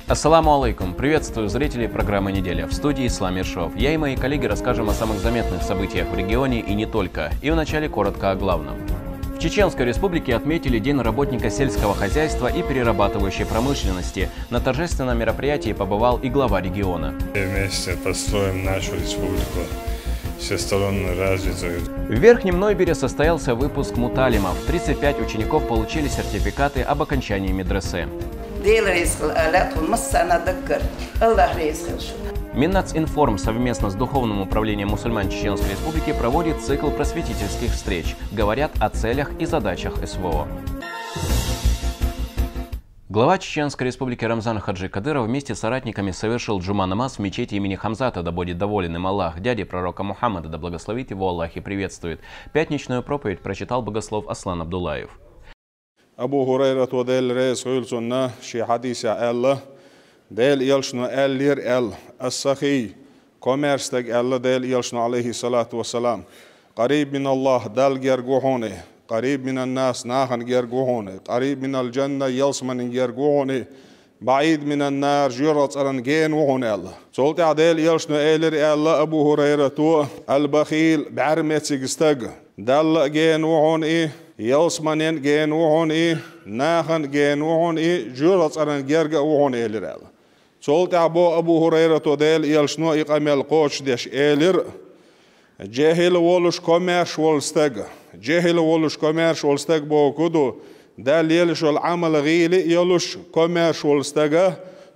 Ассаламу алейкум! Приветствую зрителей программы «Неделя». В студии Ислам Ершов. Я и мои коллеги расскажем о самых заметных событиях в регионе и не только. И вначале коротко о главном. В Чеченской Республике отметили День работника сельского хозяйства и перерабатывающей промышленности. На торжественном мероприятии побывал и глава региона. Вместе построим нашу республику всесторонне развитую. В Верхнем Нойбере состоялся выпуск муталимов. 35 учеников получили сертификаты об окончании медресе. Миннацинформ совместно с Духовным управлением мусульман Чеченской Республики проводит цикл просветительских встреч. Говорят о целях и задачах СВО. Глава Чеченской Республики Рамзан Хаджи Кадыров вместе с соратниками совершил джума-намаз в мечети имени Хамзата, да будет доволен им Аллах, дяди пророка Мухаммада, да благословит его Аллах и приветствует. Пятничную проповедь прочитал богослов Аслан Абдуллаев. Абу Хурайра туадел рейс хуйлсунна ши хадиса Аллах дел ялшну аллир ал ассахи коммерстаг Аллах дел ялшну алейхи салату вассалам قريب من الله دال جرجوهونه قريب من الناس ناهن جرجوهونه قريب من الجنة يلسمن جرجوهونه بعيد من النار جرت أرنجين وهون الله سولت عدل يلشنو إلر الله أبو هريرة تو البخيل بعرمت سجستج دال جين وهون يلسمنين جين وهون ناهن جين وهون جرت أرنجرج وهون إلر الله سولت أبو هريرة تو دل يلشنو إقامل قوش دش إلر جاهل ولش كوميرش والستج جاهل ولش كوميرش والستج بو كدو دال يلش العمل غيلي يلش كوميرش والستج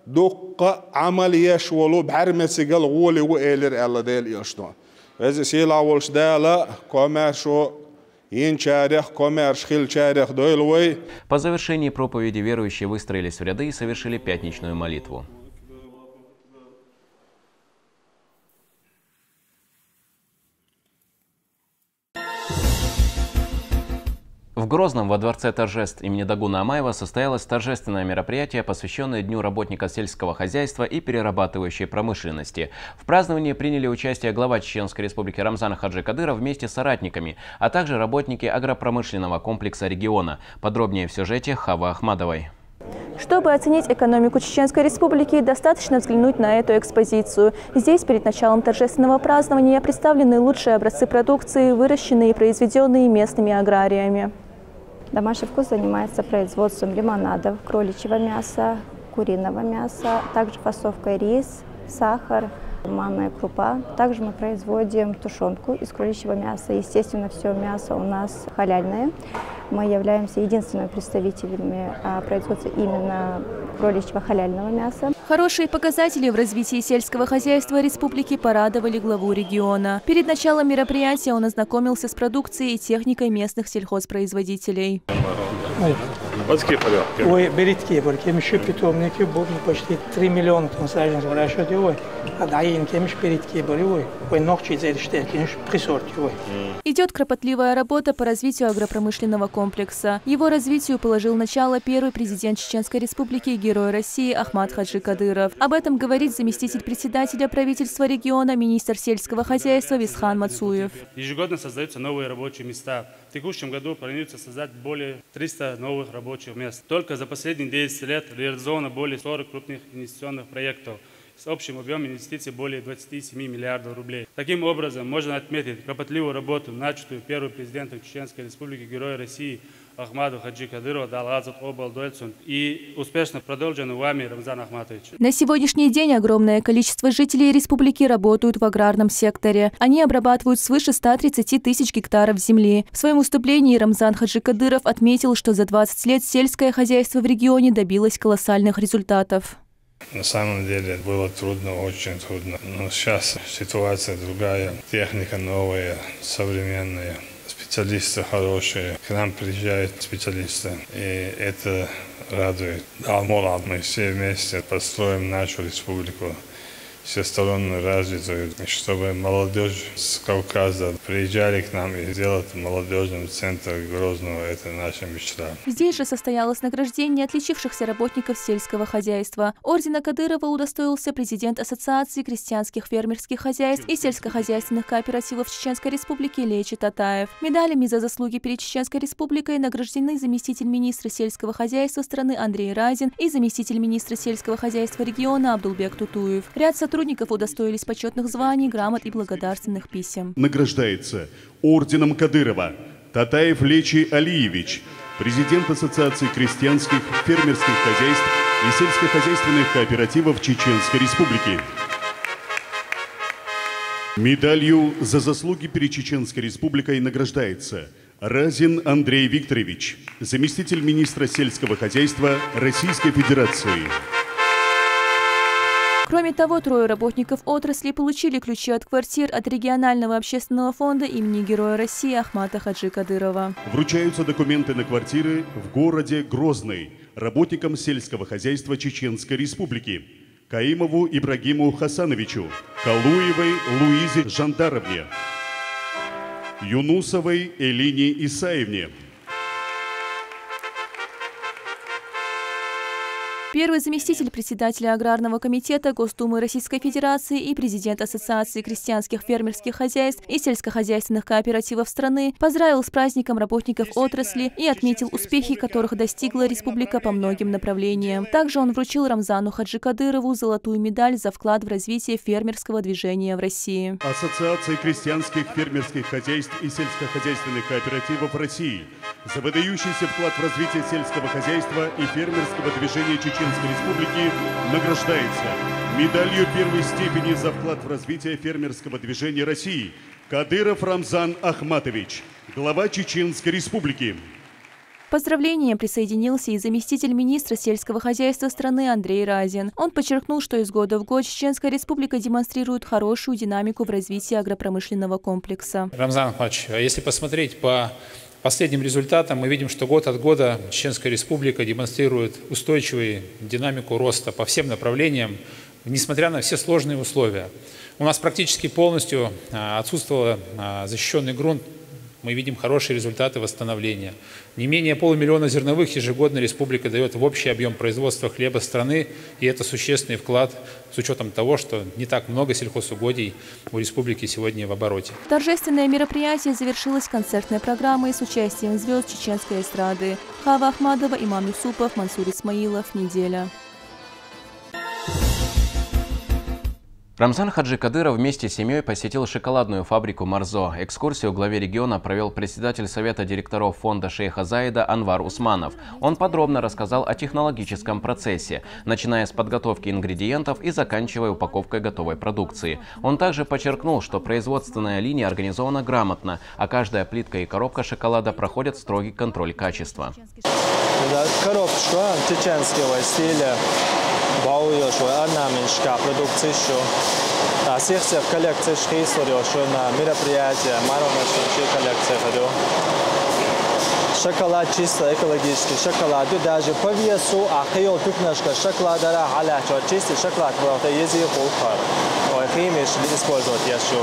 دق عمل يش ولو بحرمة سجل غولي وإلر الله دال يشتو إذا سيلا ولش دالا كوميرشو инчарях, коммерш, хильчарях, дойлвой. По завершении проповеди верующие выстроились в ряды и совершили пятничную молитву. В Грозном во Дворце торжеств имени Дагуна Амаева состоялось торжественное мероприятие, посвященное Дню работника сельского хозяйства и перерабатывающей промышленности. В праздновании приняли участие глава Чеченской Республики Рамзан Хаджи Кадыров вместе с соратниками, а также работники агропромышленного комплекса региона. Подробнее в сюжете Хава Ахмадовой. Чтобы оценить экономику Чеченской Республики, достаточно взглянуть на эту экспозицию. Здесь перед началом торжественного празднования представлены лучшие образцы продукции, выращенные и произведенные местными аграриями. Домашний вкус занимается производством лимонадов, кроличьего мяса, куриного мяса, также фасовкой рис, сахар, манная крупа. Также мы производим тушенку из кроличьего мяса. Естественно, все мясо у нас халяльное. Мы являемся единственными представителями производства именно кроличьего халяльного мяса. Хорошие показатели в развитии сельского хозяйства республики порадовали главу региона. Перед началом мероприятия он ознакомился с продукцией и техникой местных сельхозпроизводителей. Ой, берите, кемиши питомники, почти 3 миллиона тонн саженцев выращивают его. А даин кемиш берите, ой, ногчи зельштель, кемиш присорти. Идет кропотливая работа по развитию агропромышленного комплекса. Его развитию положил начало первый президент Чеченской Республики и Герой России Ахмад Хаджи Кадыров. Об этом говорит заместитель председателя правительства региона, министр сельского хозяйства Висхан Мацуев. Ежегодно создаются новые рабочие места. В текущем году планируется создать более 300 новых рабочих мест. Только за последние 10 лет реализовано более 40 крупных инвестиционных проектов с общим объемом инвестиций более 27 миллиардов рублей. Таким образом, можно отметить кропотливую работу, начатую первым президентом Чеченской Республики Героя России Ахмаду Хаджи Кадырова Далгазат Обалдуэльсун и успешно продолженную вами, Рамзан Ахматович. На сегодняшний день огромное количество жителей республики работают в аграрном секторе. Они обрабатывают свыше 130 тысяч гектаров земли. В своем выступлении Рамзан Хаджи Кадыров отметил, что за 20 лет сельское хозяйство в регионе добилось колоссальных результатов. На самом деле было трудно, очень трудно. Но сейчас ситуация другая, техника новая, современная, специалисты хорошие. К нам приезжают специалисты, и это радует. Алмурад, мы все вместе построим нашу республику всесторонне развитую, чтобы молодежь с Кавказа приезжали к нам и сделать молодежным центром Грозного. Это наша мечта. Здесь же состоялось награждение отличившихся работников сельского хозяйства. Ордена Кадырова удостоился президент Ассоциации крестьянских фермерских хозяйств и сельскохозяйственных кооперативов Чеченской Республики Лечи Татаев. Медалями за заслуги перед Чеченской Республикой награждены заместитель министра сельского хозяйства страны Андрей Разин и заместитель министра сельского хозяйства региона Абдулбек Тутуев. Ряд сотрудников удостоились почетных званий, грамот и благодарственных писем. Награждается орденом Кадырова Татаев Лечи Алиевич, президент Ассоциации крестьянских, фермерских хозяйств и сельскохозяйственных кооперативов Чеченской Республики. Медалью за заслуги перед Чеченской Республикой награждается Разин Андрей Викторович, заместитель министра сельского хозяйства Российской Федерации. Кроме того, 3 работников отрасли получили ключи от квартир от регионального общественного фонда имени Героя России Ахмата Хаджи Кадырова. Вручаются документы на квартиры в городе Грозный работникам сельского хозяйства Чеченской Республики: Каимову Ибрагиму Хасановичу, Калуевой Луизе Жандаровне, Юнусовой Элине Исаевне. Первый заместитель председателя Аграрного комитета Госдумы Российской Федерации и президент Ассоциации крестьянских фермерских хозяйств и сельскохозяйственных кооперативов страны поздравил с праздником работников отрасли и отметил успехи, которых достигла республика по многим направлениям. Также он вручил Рамзану Хаджи Кадырову золотую медаль за вклад в развитие фермерского движения в России. Ассоциация крестьянских фермерских хозяйств и сельскохозяйственных кооперативов России за выдающийся вклад в развитие сельского хозяйства и фермерского движения Чеченской Республики награждается медалью первой степени за вклад в развитие фермерского движения России Кадыров Рамзан Ахматович, глава Чеченской Республики. К поздравлениям присоединился и заместитель министра сельского хозяйства страны Андрей Разин. Он подчеркнул, что из года в год Чеченская Республика демонстрирует хорошую динамику в развитии агропромышленного комплекса. Рамзан Ахматович, если посмотреть по последним результатам, мы видим, что год от года Чеченская Республика демонстрирует устойчивую динамику роста по всем направлениям, несмотря на все сложные условия. У нас практически полностью отсутствовал защищенный грунт. Мы видим хорошие результаты восстановления. Не менее 500 000 зерновых ежегодно республика дает в общий объем производства хлеба страны, и это существенный вклад с учетом того, что не так много сельхозугодий у республики сегодня в обороте. Торжественное мероприятие завершилось концертной программой с участием звезд чеченской эстрады: Хава Ахмадова, Имам Юсупов, Мансур Исмаилов. Неделя. Рамзан Хаджи Кадыров вместе с семьей посетил шоколадную фабрику «Марзо». Экскурсию главе региона провел председатель Совета директоров фонда шейха Заида Анвар Усманов. Он подробно рассказал о технологическом процессе, начиная с подготовки ингредиентов и заканчивая упаковкой готовой продукции. Он также подчеркнул, что производственная линия организована грамотно, а каждая плитка и коробка шоколада проходят строгий контроль качества. Коробка чеченского стиля. Продукции, секция в коллекции на мероприятия, коллекция. Шоколад чисто экологический, шоколад даже по весу, а хил пикнашка шоколада, чистый шоколад, это езжай хухар, химиш использовать еще.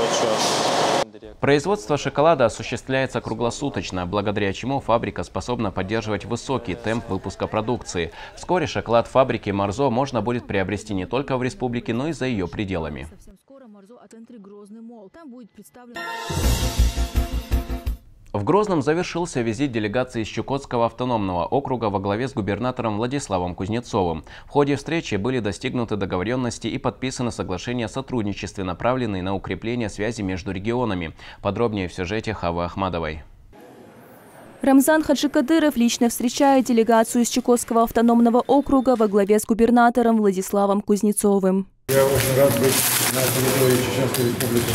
Производство шоколада осуществляется круглосуточно, благодаря чему фабрика способна поддерживать высокий темп выпуска продукции. Вскоре шоколад фабрики «Марзо» можно будет приобрести не только в республике, но и за ее пределами. В Грозном завершился визит делегации из Чукотского автономного округа во главе с губернатором Владиславом Кузнецовым. В ходе встречи были достигнуты договоренности и подписаны соглашения о сотрудничестве, направленные на укрепление связи между регионами. Подробнее в сюжете Хавы Ахмадовой. Рамзан Хаджи Кадыров лично встречает делегацию из Чукотского автономного округа во главе с губернатором Владиславом Кузнецовым. Я очень рад быть на территории Чеченской Республики.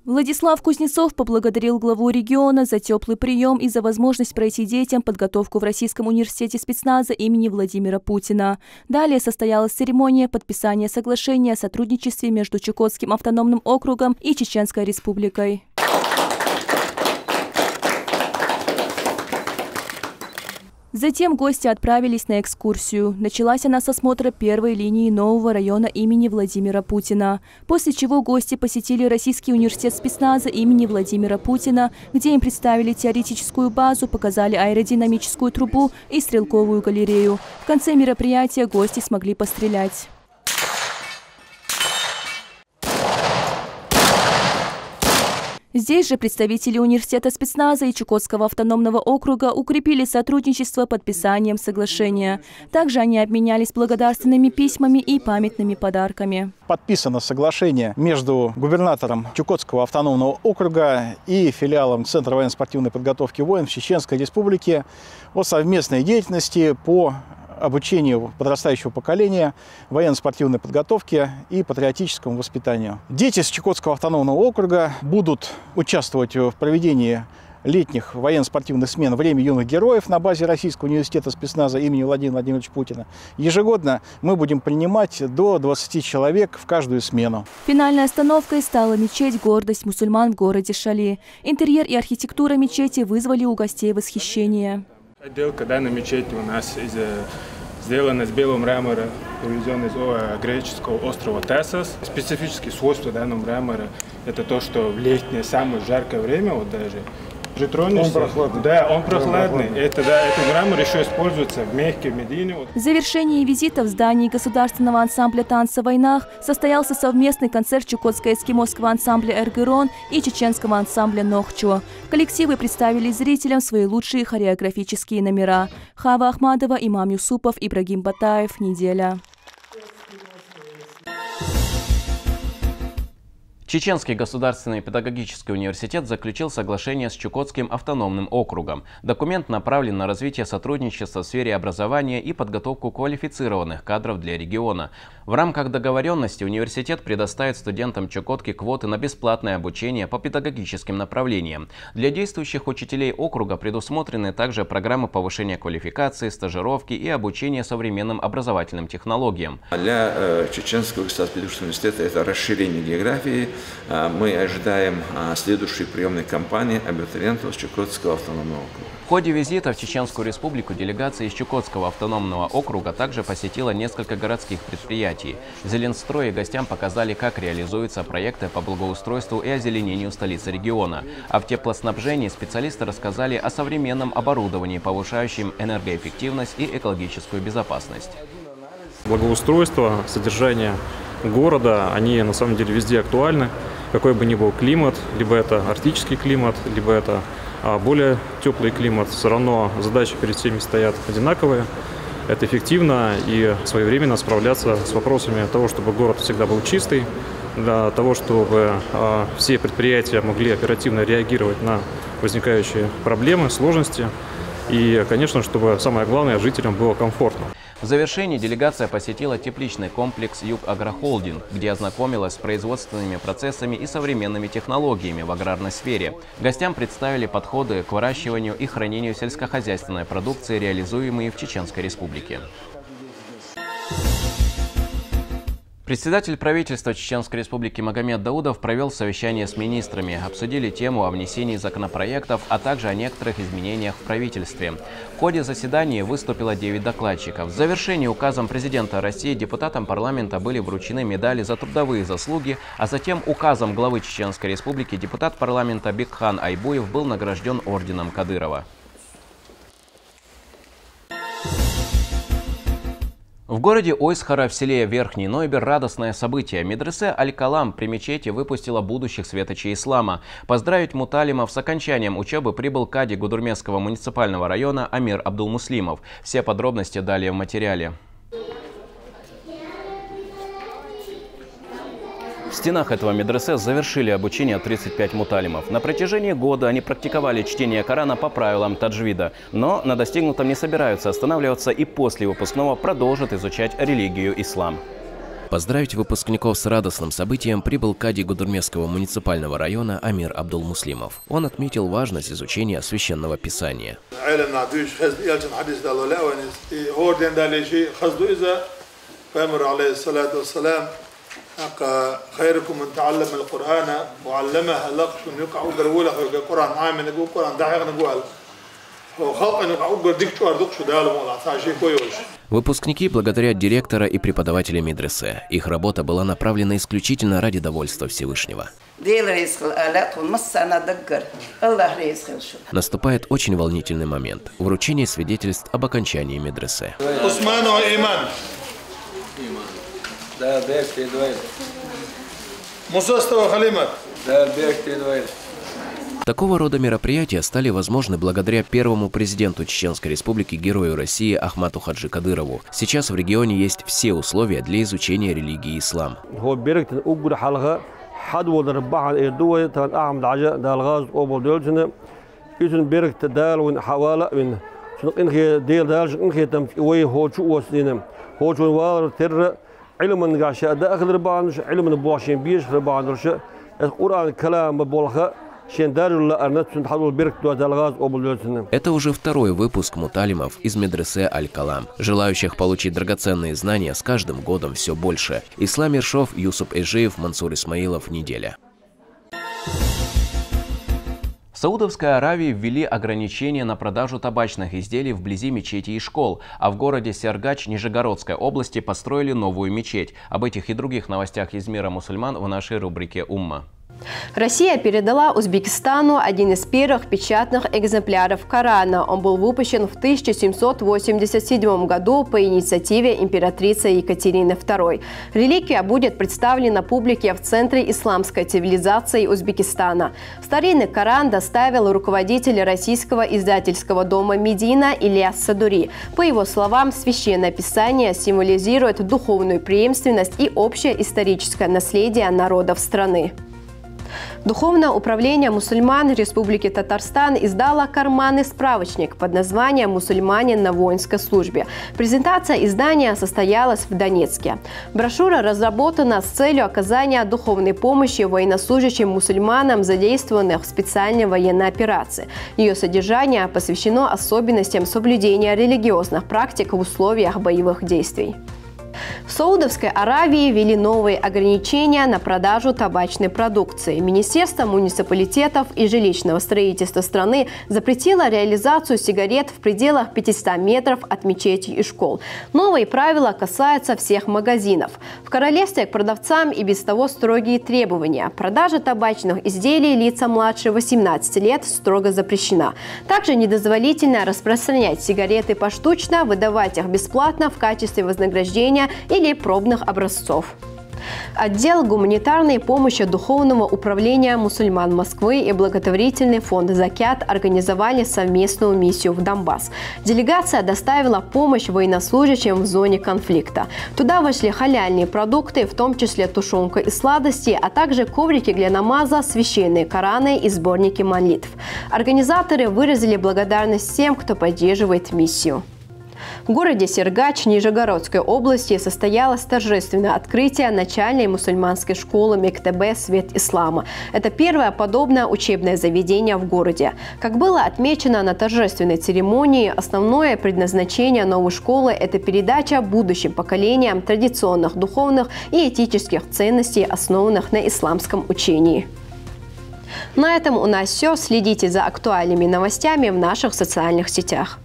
Владислав Кузнецов поблагодарил главу региона за теплый прием и за возможность пройти детям подготовку в Российском университете спецназа имени Владимира Путина. Далее состоялась церемония подписания соглашения о сотрудничестве между Чукотским автономным округом и Чеченской Затем гости отправились на экскурсию. Началась она с осмотра первой линии нового района имени Владимира Путина. После чего гости посетили Российский университет спецназа имени Владимира Путина, где им представили теоретическую базу, показали аэродинамическую трубу и стрелковую галерею. В конце мероприятия гости смогли пострелять. Здесь же представители университета спецназа и Чукотского автономного округа укрепили сотрудничество подписанием соглашения. Также они обменялись благодарственными письмами и памятными подарками. Подписано соглашение между губернатором Чукотского автономного округа и филиалом Центра военно-спортивной подготовки воинов Чеченской Республики о совместной деятельности по обучению подрастающего поколения, военно-спортивной подготовке и патриотическому воспитанию. Дети с Чукотского автономного округа будут участвовать в проведении летних военно-спортивных смен «Время юных героев» на базе Российского университета спецназа имени Владимира Владимировича Путина. Ежегодно мы будем принимать до 20 человек в каждую смену. Финальной остановкой стала мечеть «Гордость мусульман» в городе Шали. Интерьер и архитектура мечети вызвали у гостей восхищение. Отделка данной мечети у нас сделана из белого мрамора, привезен из греческого острова Тесос. Специфические свойства данного мрамора – это то, что в летнее, самое жаркое время, вот даже Он прохладный. Да, он прохладный. Этот мрамор еще используется в мягкой медине. В завершении визита в здании Государственного ансамбля танца «Войнах» состоялся совместный концерт Чукотско-эскимосского ансамбля «Эргерон» и чеченского ансамбля «Нохчо». Коллективы представили зрителям свои лучшие хореографические номера. Хава Ахмадова, Имам Юсупов, Ибрагим Батаев. Неделя. Чеченский государственный педагогический университет заключил соглашение с Чукотским автономным округом. Документ направлен на развитие сотрудничества в сфере образования и подготовку квалифицированных кадров для региона. В рамках договоренности университет предоставит студентам Чукотки квоты на бесплатное обучение по педагогическим направлениям. Для действующих учителей округа предусмотрены также программы повышения квалификации, стажировки и обучения современным образовательным технологиям. Для Чеченского государственного педагогического университета это расширение географии. Мы ожидаем следующей приемной кампании абитуриентов с Чукотского автономного округа. В ходе визита в Чеченскую республику делегация из Чукотского автономного округа также посетила несколько городских предприятий. В Зеленстрое гостям показали, как реализуются проекты по благоустройству и озеленению столицы региона. А в теплоснабжении специалисты рассказали о современном оборудовании, повышающем энергоэффективность и экологическую безопасность. Благоустройство, содержание города, они на самом деле везде актуальны. Какой бы ни был климат, либо это арктический климат, либо это более теплый климат, все равно задачи перед всеми стоят одинаковые. Это эффективно и своевременно справляться с вопросами того, чтобы город всегда был чистый, для того, чтобы все предприятия могли оперативно реагировать на возникающие проблемы, сложности. И, конечно, чтобы самое главное, жителям было комфортно. В завершении делегация посетила тепличный комплекс «Юг-Агрохолдинг», где ознакомилась с производственными процессами и современными технологиями в аграрной сфере. Гостям представили подходы к выращиванию и хранению сельскохозяйственной продукции, реализуемые в Чеченской Республике. Председатель правительства Чеченской Республики Магомед Даудов провел совещание с министрами. Обсудили тему о внесении законопроектов, а также о некоторых изменениях в правительстве. В ходе заседания выступило 9 докладчиков. В завершении указом президента России депутатам парламента были вручены медали за трудовые заслуги, а затем указом главы Чеченской Республики депутат парламента Бекхан Айбуев был награжден орденом Кадырова. В городе Ойсхара в селе Верхний Нойбер радостное событие. Медресе Аль-Калам при мечети выпустила будущих светочей ислама. Поздравить муталимов с окончанием учебы прибыл кади Гудурмесского муниципального района Амир Абдулмуслимов. Все подробности далее в материале. В стенах этого медресе завершили обучение 35 муталимов. На протяжении года они практиковали чтение Корана по правилам таджвида, но на достигнутом не собираются останавливаться и после выпускного продолжат изучать религию ислам. Поздравить выпускников с радостным событием прибыл кади Гудурмесского муниципального района Амир Абдулмуслимов. Он отметил важность изучения священного писания. خيركم من تعلم القرآن وعلمه لقش يقع قرولة القرآن عامل نقول القرآن دحيق نقول Выпускники благодарят директора и преподавателей медресе. Их работа была направлена исключительно ради довольства Всевышнего. Наступает очень волнительный момент – вручение свидетельств об окончании медресе. Такого рода мероприятия стали возможны благодаря первому президенту Чеченской Республики, Герою России Ахмату Хаджи Кадырову. Сейчас в регионе есть все условия для изучения религии ислам. Это уже второй выпуск муталимов из медресе Аль-Калам. Желающих получить драгоценные знания с каждым годом все больше. Ислам Ершов, Юсуп Эжиев, Мансур Исмаилов. Неделя. В Саудовской Аравии ввели ограничения на продажу табачных изделий вблизи мечетей и школ, а в городе Сергач Нижегородской области построили новую мечеть. Об этих и других новостях из мира мусульман в нашей рубрике «Умма». Россия передала Узбекистану один из первых печатных экземпляров Корана. Он был выпущен в 1787 году по инициативе императрицы Екатерины II. Реликвия будет представлена публике в Центре исламской цивилизации Узбекистана. Старинный Коран доставил руководитель российского издательского дома «Медина» Ильяс Садури. По его словам, священное писание символизирует духовную преемственность и общее историческое наследие народов страны. Духовное управление мусульман Республики Татарстан издало карманный справочник под названием «Мусульманин на воинской службе». Презентация издания состоялась в Донецке. Брошюра разработана с целью оказания духовной помощи военнослужащим мусульманам, задействованных в специальной военной операции. Ее содержание посвящено особенностям соблюдения религиозных практик в условиях боевых действий. В Саудовской Аравии ввели новые ограничения на продажу табачной продукции. Министерство муниципалитетов и жилищного строительства страны запретило реализацию сигарет в пределах 500 метров от мечетей и школ. Новые правила касаются всех магазинов. В королевстве к продавцам и без того строгие требования. Продажа табачных изделий лицам младше 18 лет строго запрещена. Также недозволительно распространять сигареты поштучно, выдавать их бесплатно в качестве вознаграждения или пробных образцов. Отдел гуманитарной помощи Духовного управления мусульман Москвы и благотворительный фонд «Закят» организовали совместную миссию в Донбасс. Делегация доставила помощь военнослужащим в зоне конфликта. Туда вошли халяльные продукты, в том числе тушенка и сладости, а также коврики для намаза, священные Кораны и сборники молитв. Организаторы выразили благодарность всем, кто поддерживает миссию. В городе Сергач Нижегородской области состоялось торжественное открытие начальной мусульманской школы Мектебе «Свет Ислама». Это первое подобное учебное заведение в городе. Как было отмечено на торжественной церемонии, основное предназначение новой школы – это передача будущим поколениям традиционных духовных и этических ценностей, основанных на исламском учении. На этом у нас все. Следите за актуальными новостями в наших социальных сетях.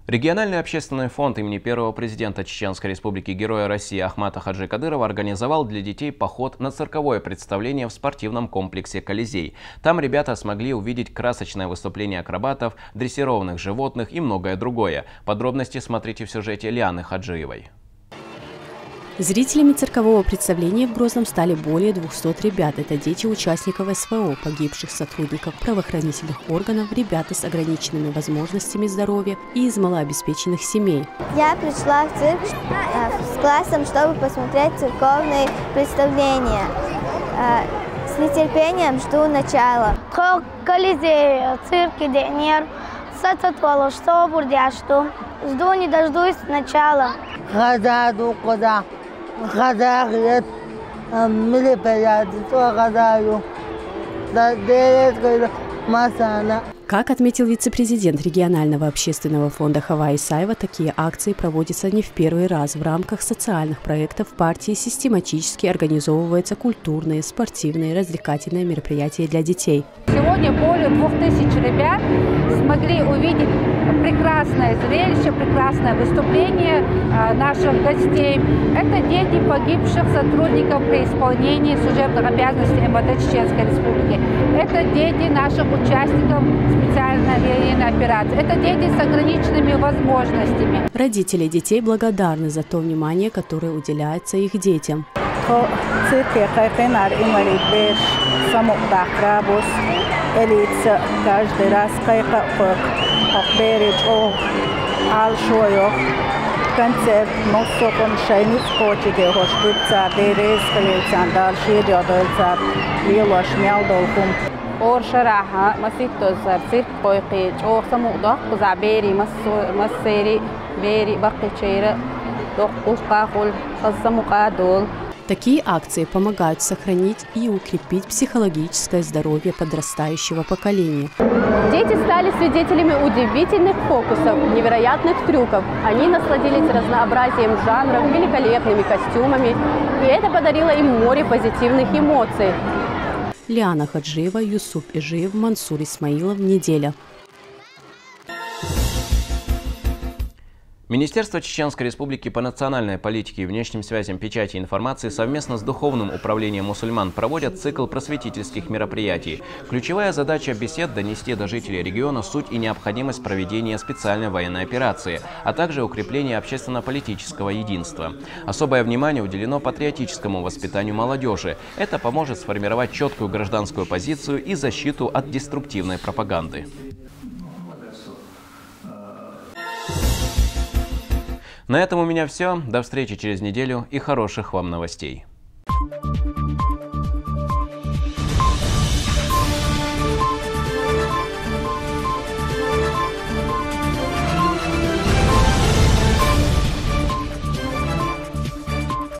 Региональный общественный фонд имени первого президента Чеченской Республики Героя России Ахмата Хаджи Кадырова организовал для детей поход на цирковое представление в спортивном комплексе «Колизей». Там ребята смогли увидеть красочное выступление акробатов, дрессированных животных и многое другое. Подробности смотрите в сюжете Лианы Хаджиевой. Зрителями циркового представления в Грозном стали более 200 ребят. Это дети участников СВО, погибших сотрудников правоохранительных органов, ребята с ограниченными возможностями здоровья и из малообеспеченных семей. Я пришла в цирк с классом, чтобы посмотреть церковные представления. С нетерпением жду начала. Колизей, цирк, денер, что будет, что жду не дождусь начала. Как отметил вице-президент регионального общественного фонда Хава Исаева, такие акции проводятся не в первый раз. В рамках социальных проектов партии систематически организовываются культурные, спортивные, развлекательные мероприятия для детей. Сегодня более 2000 ребят смогли увидеть прекрасное зрелище, прекрасное выступление наших гостей. Это дети погибших сотрудников при исполнении служебных обязанностей МВД Чеченской Республики. Это дети наших участников специальной военной операции. Это дети с ограниченными возможностями. Родители детей благодарны за то внимание, которое уделяется их детям. Каждый раз концерт, но сокон шайнис кочиге хошбутца дерез хлелцан дальше дёдолцар лилош мялдолхум оршараха маситтозар цирк койки чох самудах кузабери массери бери бакчейра дохкушкахул хазамукадол. Такие акции помогают сохранить и укрепить психологическое здоровье подрастающего поколения. Дети стали свидетелями удивительных фокусов, невероятных трюков. Они насладились разнообразием жанров, великолепными костюмами, и это подарило им море позитивных эмоций. Лиана Хаджиева, Юсуп Ижиев, Мансур Исмаилов. Неделя. Министерство Чеченской Республики по национальной политике и внешним связям, печати и информации совместно с Духовным управлением мусульман проводят цикл просветительских мероприятий. Ключевая задача бесед – донести до жителей региона суть и необходимость проведения специальной военной операции, а также укрепления общественно-политического единства. Особое внимание уделено патриотическому воспитанию молодежи. Это поможет сформировать четкую гражданскую позицию и защиту от деструктивной пропаганды. На этом у меня все. До встречи через неделю и хороших вам новостей.